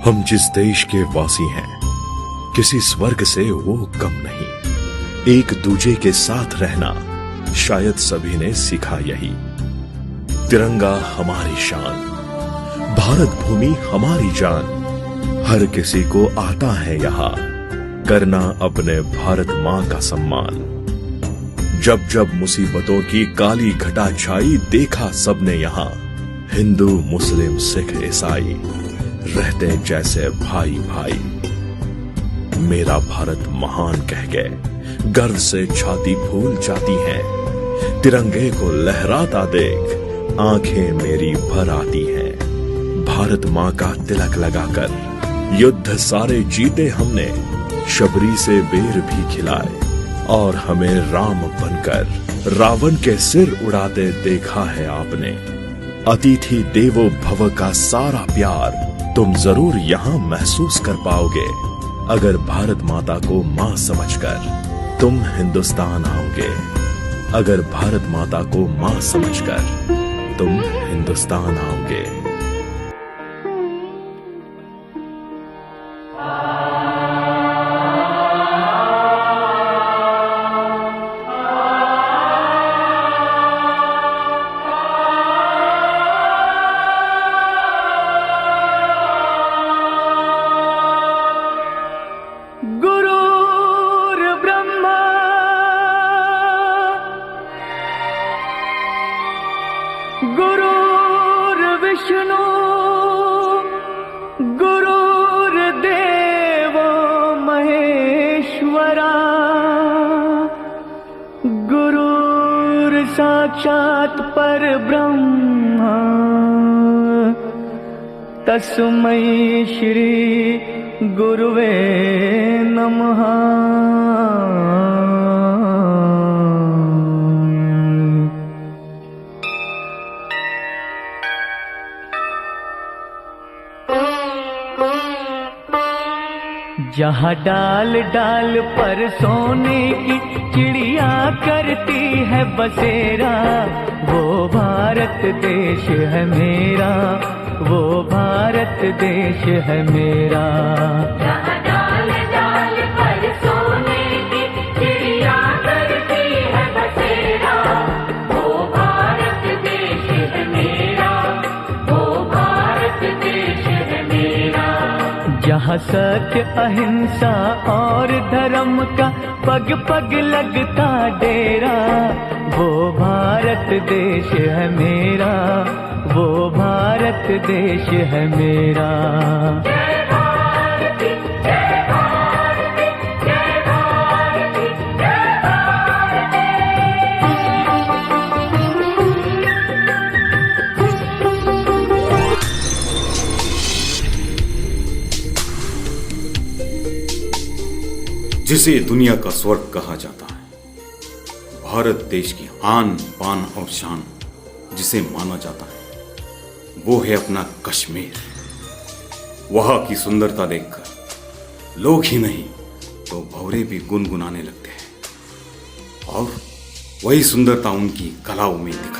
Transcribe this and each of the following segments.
हम जिस देश के वासी हैं, किसी स्वर्ग से वो कम नहीं। एक दूजे के साथ रहना शायद सभी ने सीखा यही। तिरंगा हमारी शान, भारत भूमि हमारी जान। हर किसी को आता है यहाँ करना अपने भारत माँ का सम्मान। जब जब मुसीबतों की काली घटा छाई, देखा सबने यहाँ हिंदू मुस्लिम सिख ईसाई रहते जैसे भाई भाई। मेरा भारत महान कह के गर्व से छाती फूल जाती हैं। तिरंगे को लहराता देख आंखें मेरी भर आती हैं। भारत माँ का तिलक लगाकर युद्ध सारे जीते हमने, शबरी से बेर भी खिलाए और हमें राम बनकर रावण के सिर उड़ाते देखा है आपने। अतिथि देवो भव का सारा प्यार तुम जरूर यहाँ महसूस कर पाओगे, अगर भारत माता को माँ समझकर तुम हिंदुस्तान आओगे। अगर भारत माता को माँ समझकर तुम हिंदुस्तान आओगे। गुरुर्विष्णु गुरुर्देवो महेश्वरा, गुरुर्साक्षात् परब्रह्मा, तस्मै श्री गुरुवे नमः। जहाँ डाल डाल पर सोने की चिड़िया करती है बसेरा, वो भारत देश है मेरा, वो भारत देश है मेरा। जहाँ डाल डाल पर सोने की चिड़िया करती है बसेरा, वो भारत देश है मेरा, वो भारत देश है मेरा। जहाँ सत्य अहिंसा और धर्म का पग पग लगता डेरा, वो भारत देश है मेरा, वो भारत देश है मेरा। जय भारती जय भारती जय भारती जय भारती। जिसे दुनिया का स्वर्ग कहा जाता है, भारत देश की आन बान और शान जिसे माना जाता है, वो है अपना कश्मीर। वहां की सुंदरता देखकर लोग ही नहीं तो भंवरे भी गुनगुनाने लगते हैं, और वही सुंदरता उनकी कलाओं में दिखाई देती।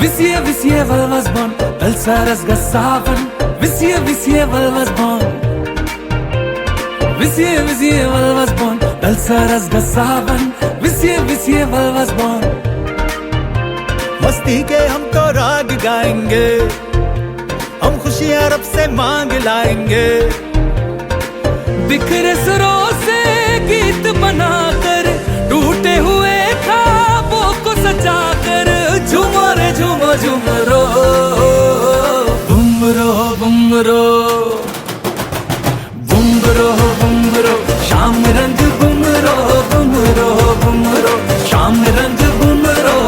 Visje, visje, valvas bon, alsaras gasavan. Visje, visje, valvas bon. Visje, visje, valvas bon, alsaras gasavan. Visje, visje, valvas bon. मस्ती के हम तो राग गाएंगे, हम खुशियां रब से मांग लाएंगे। बिखरे सुरों से गीत बनाकर, टूटे हुए ख्वाबों को सजाकर, झूमो रे झूमो झूमरो, बुमरो बुमरो बुमरो बुमरो, शाम रंग बुमरो बुमरो बुमरो, शाम रंग बुमरो,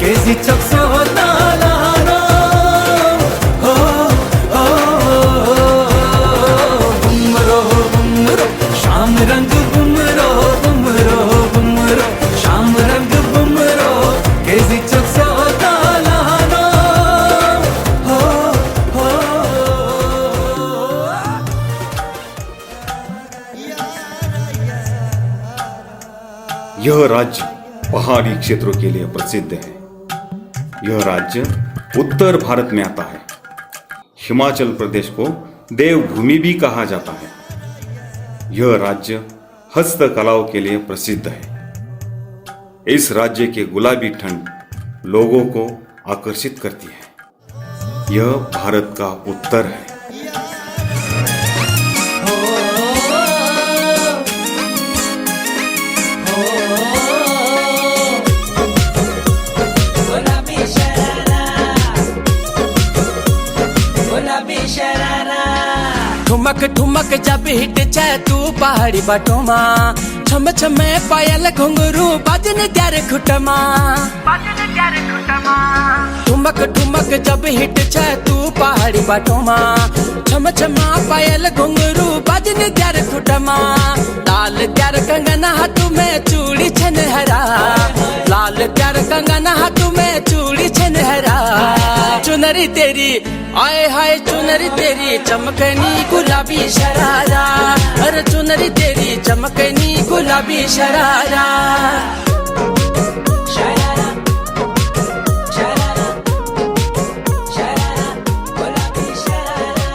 केजी चक्सो तालारो, हो हो बुमरो बुमरो, शाम रंग बुमरो बुमरो बुमरो, शाम रंग बुमरो, केजी चक्सो ताला। यह राज्य पहाड़ी क्षेत्रों के लिए प्रसिद्ध है। यह राज्य उत्तर भारत में आता है। हिमाचल प्रदेश को देवभूमि भी कहा जाता है। यह राज्य हस्तकलाओं के लिए प्रसिद्ध है। इस राज्य के गुलाबी ठंड लोगों को आकर्षित करती है। यह भारत का उत्तर है। ठुमक ठुमक जब हिट जाए तू पहाड़ी बटोमा, छम छमे पायल घुंघरू बाजन त्यारे खुटमा। ठुमक ठुमक जब हिट जाए तू पहाड़ी बटोमा, छम छमा पायल घुंघरू बाजन त्यारे खुटमा। लाल त्यार कंगना हाथों में चूड़ी छन हरा, लाल त्यार कंगना हाथों में चूड़ी छन हरा। चुनरी तेरी आए हाय चुनरी तेरी चमकनी गुलाबी शरारा, अरे चुनरी तेरी चमकनी गुलाबी शरारा। शरारा शरारा शरारा गुलाबी शरारा।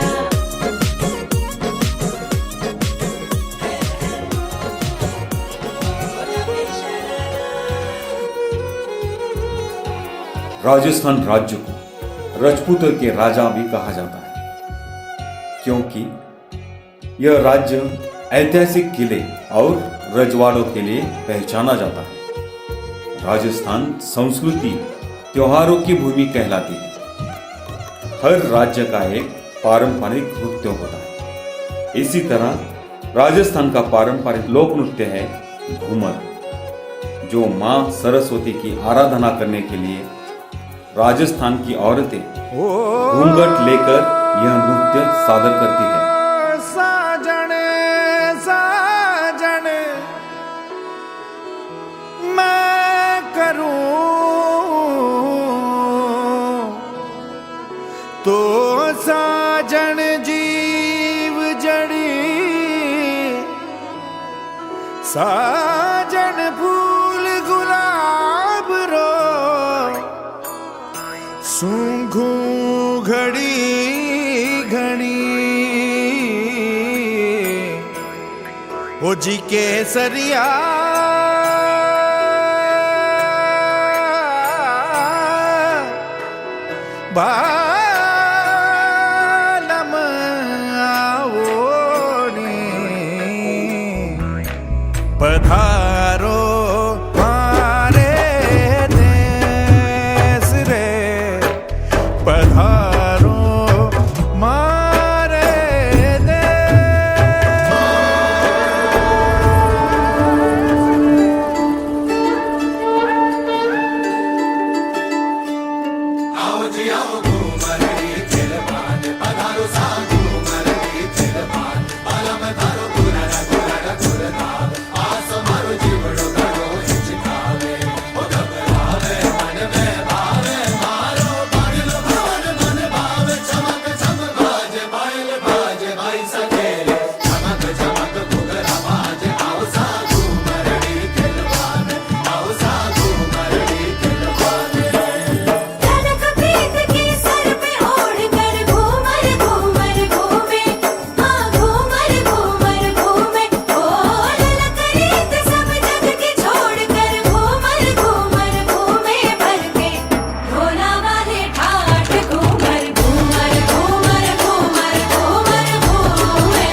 राजस्थान राज्य को राजपूतों के राजा भी कहा जाता है, क्योंकि यह राज्य ऐतिहासिक किले और रजवाड़ों के लिए पहचाना जाता है। राजस्थान संस्कृति त्योहारों की भूमि कहलाती है। हर राज्य का एक पारंपरिक नृत्य होता है। इसी तरह राजस्थान का पारंपरिक लोक नृत्य है घूमर, जो मां सरस्वती की आराधना करने के लिए राजस्थान की औरतें घूंघट लेकर यह नृत्य सादर करती है। साजन साजन मैं करूं तो साजन जीव जड़ी, साजन फूल गुलाब रो सूंघू घड़ी घड़ी। ओ जी केसरिया बालम आवोनी पधारो मारे देश रे, पधारो मारे देश। आओ जी आओ घूमर री चिलबान, पधारो सा घूमर री चिलबान। अलम धारो गुरर गुरर गुरदार, आस मारो जीवड़ो घड़ो हिचकावे। ओ घबरावे मन में भावे, मारो बादल भवन मन भावे। चमक चम बाजे बाइल बाजे बाई सकेले, चमक चमक घुघरा बाजे। आओ सा घूमर री चिलबान, आओ सा घूमर री चिलबान। कनक पीत के सर पे ओढ़ कर घूमर घूमर घूमे, हाँ घूमर घूमर घूमे। ओ ललक रीत सब जग की छोड़ कर घूमर घूमर घूमे। भर के ढोला वाले ठाठ घूमर घूमर घूमर घूमर घूमर घूमे,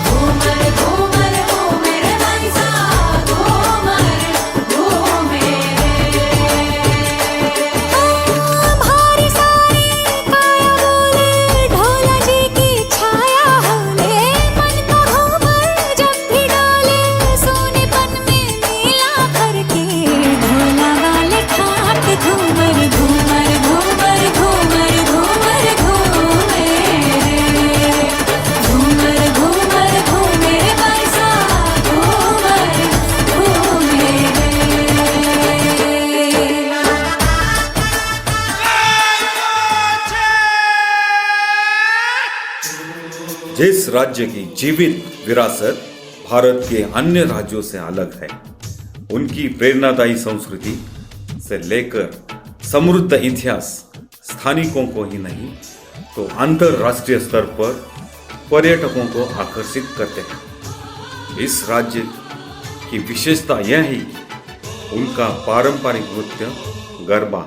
घूमर घूमर घूमे रे भाई सा घूमर घूमे। भारी सारी काया बोले ढोला जी की छाया होले, मन का घूमर जब भी डाले सोनेपन में नीला करके। ढोला वाले ठाट घूमर घूमर घूमर घूमर घूमर घूमे, घूमर घूमर घूमे रे भाई सा घूमर घूमे। जिस राज्य की जीवित विरासत भारत के अन्य राज्यों से अलग है। उनकी प्रेरणादायी संस्कृति से लेकर समृद्ध इतिहास स्थानिकों को ही नहीं तो अंतरराष्ट्रीय स्तर पर पर्यटकों को आकर्षित करते हैं। इस राज्य की विशेषता यह है कि उनका पारंपरिक नृत्य गरबा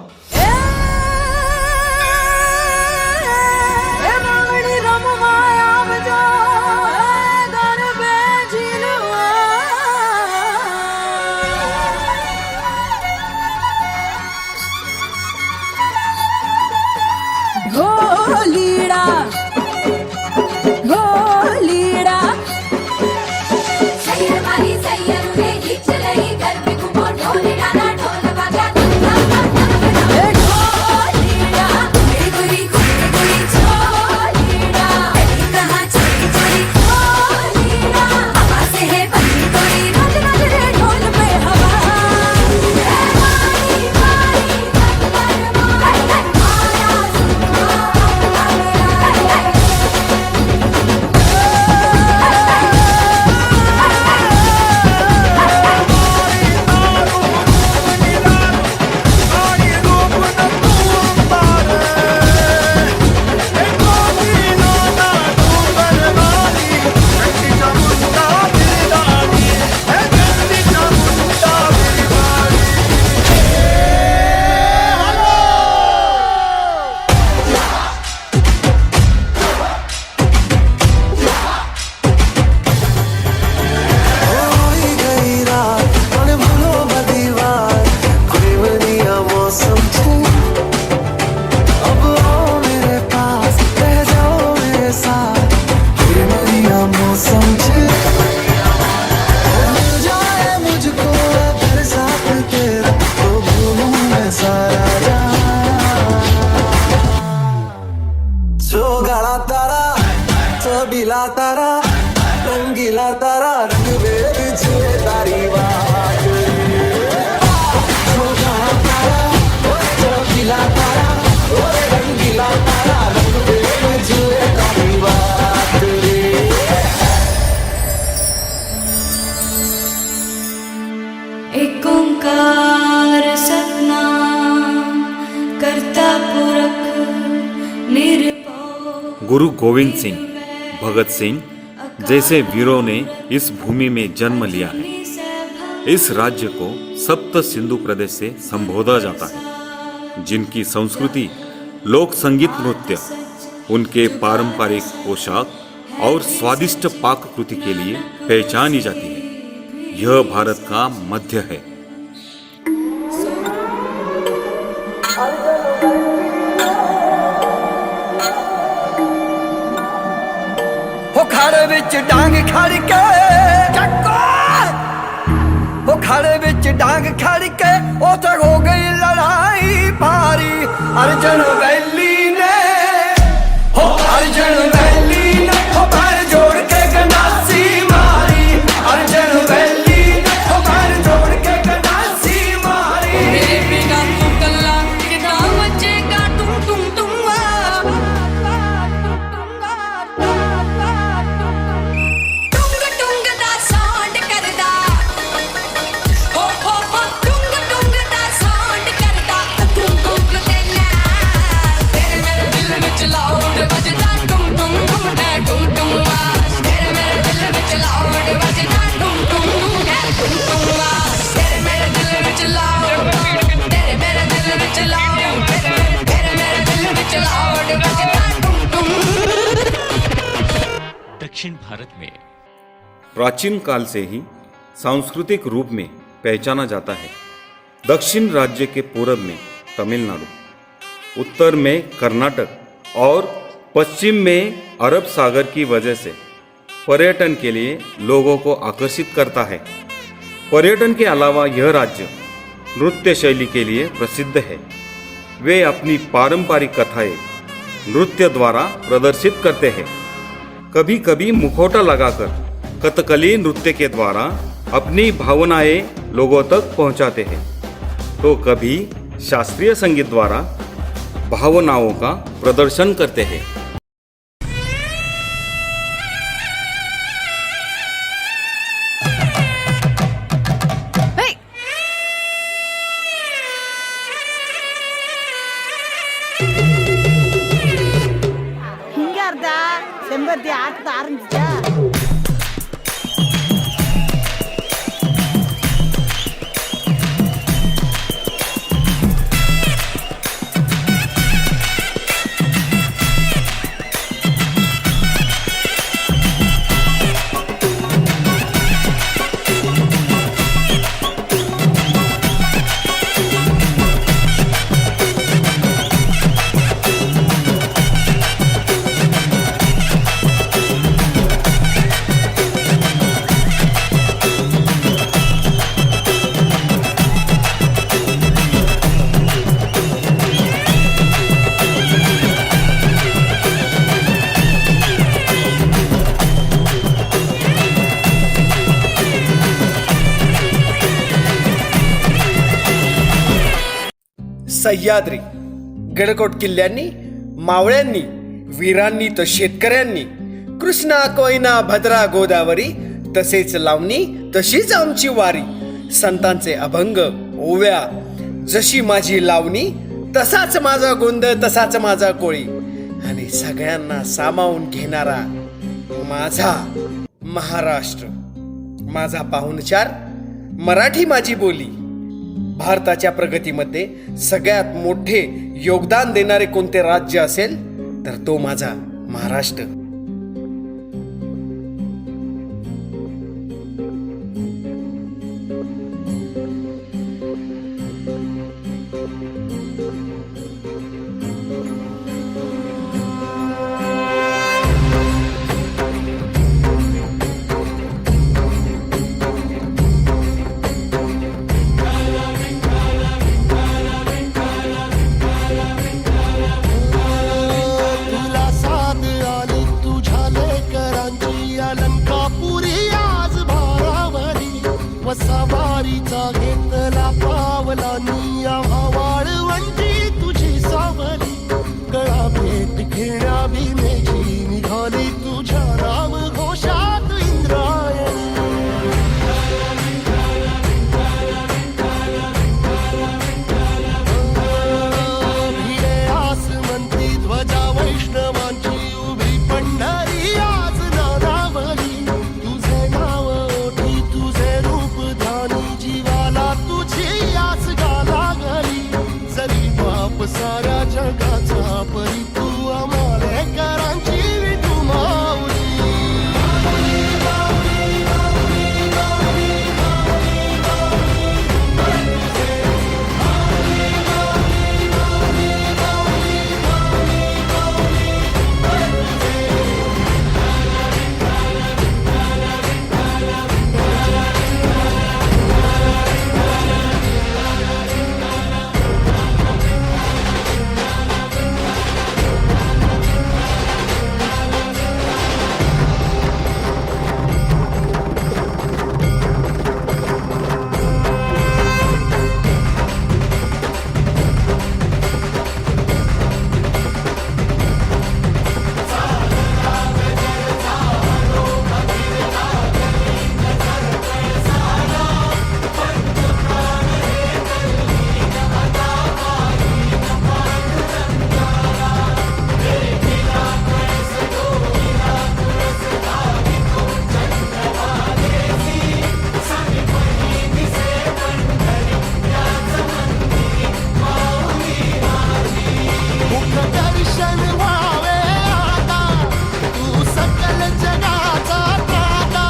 ढोलीड़ा ढोलीड़ा सैयर मारी सैयर में ही चलई घर में घुमो ढोलीड़ा ना ढोल बाजा ढोलीड़ा गुरी गुरी ढोलीड़ा कहां चली चली ढोलीड़ा हवा से है बनी कोई रोज रोज रे ढोल पे हवा मारी मारी तारा रंगीला तारा रंग में बिछे तारी बात रंगीला तारा रंगीला तारा रंग में बिछे तारी बात एक ओंकार सतनाम करता पुरख निर्भय। गुरु गोविंद सिंह, भगत सिंह जैसे वीरों ने इस भूमि में जन्म लिया है। इस राज्य को सप्त सिंधु प्रदेश से संबोधा जाता है, जिनकी संस्कृति, लोक संगीत, नृत्य, उनके पारंपरिक पोशाक और स्वादिष्ट पाककृति के लिए पहचानी जाती है। यह भारत का मध्य है। खाड़े विच डांग खड़ के चक्को वो खाड़े विच डांग खड़ के उते हो गई लड़ाई भारी। अर्जुन वैली ने हो अर्जुन वैली ने हो पैर जोड़ के गंडासी मारी। अर्जुन वैली ने हो पैर जोड़ के गंडासी मारी। बेगा तू कल्ला किदा बचेगा तुम दक्षिण भारत में प्राचीन काल से ही सांस्कृतिक रूप में पहचाना जाता है। दक्षिण राज्य के पूर्व में तमिलनाडु, उत्तर में कर्नाटक और पश्चिम में अरब सागर की वजह से पर्यटन के लिए लोगों को आकर्षित करता है। पर्यटन के अलावा यह राज्य नृत्य शैली के लिए प्रसिद्ध है। वे अपनी पारंपरिक कथाएं नृत्य द्वारा प्रदर्शित करते हैं। कभी कभी मुखौटा लगाकर कथकली नृत्य के द्वारा अपनी भावनाएं लोगों तक पहुंचाते हैं, तो कभी शास्त्रीय संगीत द्वारा भावनाओं का प्रदर्शन करते हैं। செம்பருத்தி ஆட்டத்தை ஆரம்பிச்சா सह्याद्री गडकोट किल्ल्यांनी मावळ्यांनी वीरांनी तर शेतकऱ्यांनी कृष्णा कोयना भद्रा गोदावरी तसेच लावणी तशीच आमची वारी संतांचे अभंग ओव्या जशी माझी लावणी तसाच माझा गोंध तसाच माझा कोळी आणि सगळ्यांना सामावून घेणारा माझा महाराष्ट्र माझा पाहुणचार मराठी माझी बोली भारताच्या प्रगतीमध्ये सगळ्यात मोठे योगदान देणारे कोणते राज्य असेल तर तो माझा महाराष्ट्र. सवारीचा घेतला पावला निया वाळवंटी तुझी सावली गळा भेट घेण्या भीमेची निघाली तुझ्या राम घोषात इंद्रायणी भिडे आसमंती ध्वजा वैष्णवांची उभी पंढरी आज नारावली तुझे नाव ओठी तुझे रूप ध्यानी जीवाला तुझी आस गाला गली जरी बाप साऱ्या जगाचा परी तू आमालेकरांची विठू माऊली दर्शन व्हावे आता तू सकल जगाचा दाता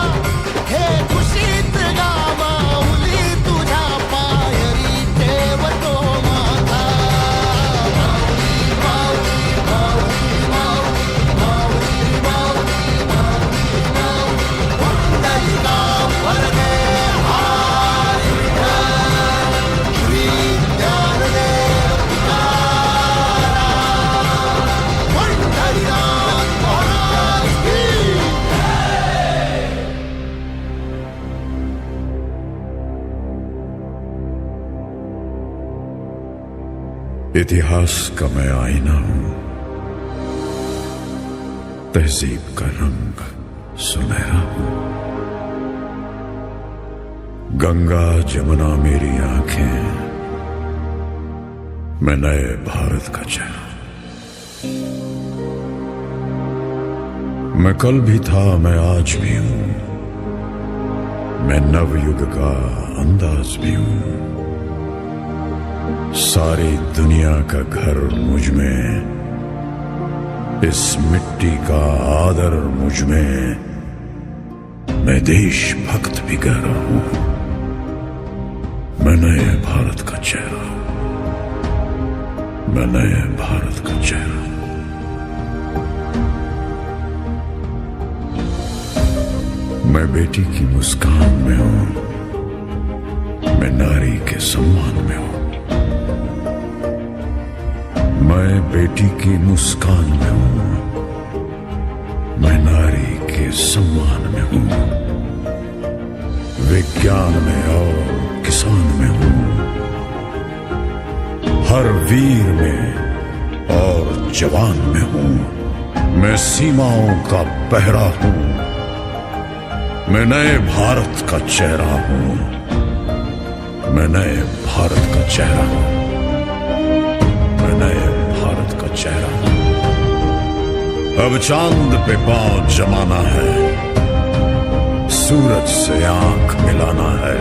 हे खुशीत गा माऊली तुझ्या पायरी ठेवतो माता माऊली माऊली माऊली माऊली माऊली माऊली माऊली पुंडलिका वरदे हाय विठ्ठल श्री ज्ञानदेव इतिहास का मैं आईना हूं, तहजीब का रंग सुनहरा हूं. गंगा जमुना मेरी आंखें, मैं नए भारत का चेहरा. मैं कल भी था, मैं आज भी हूं, मैं नवयुग का अंदाज भी हूं। सारी दुनिया का घर मुझ में, इस मिट्टी का आदर मुझ में, मैं देशभक्त भी गहरा हूं। मैं नए भारत का चेहरा हूं, मैं नए भारत का चेहरा हूं। मैं बेटी की मुस्कान में हूं, मैं नारी के सम्मान में हूं। मैं बेटी की मुस्कान में हूं, मैं नारी के सम्मान में हूं। विज्ञान में और किसान में हूं, हर वीर में और जवान में हूं। मैं सीमाओं का पहरा हूं, मैं नए भारत का चेहरा हूं, मैं नए भारत का चेहरा हूं, मैं नए भारत का चेहरा हूं। अब चांद पे पांव जमाना है, सूरज से आंख मिलाना है,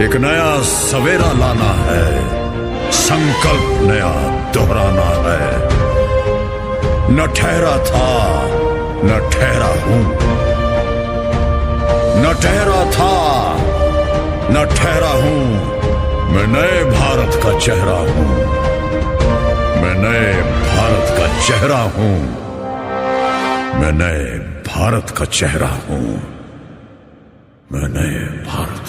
एक नया सवेरा लाना है, संकल्प नया दोहराना है। न ठहरा था, न ठहरा हूं, न ठहरा था, न ठहरा हूं। मैं नए भारत का चेहरा हूं, मैं नए भारत का चेहरा हूं, मैं नए भारत का चेहरा हूं, मैं नए भारत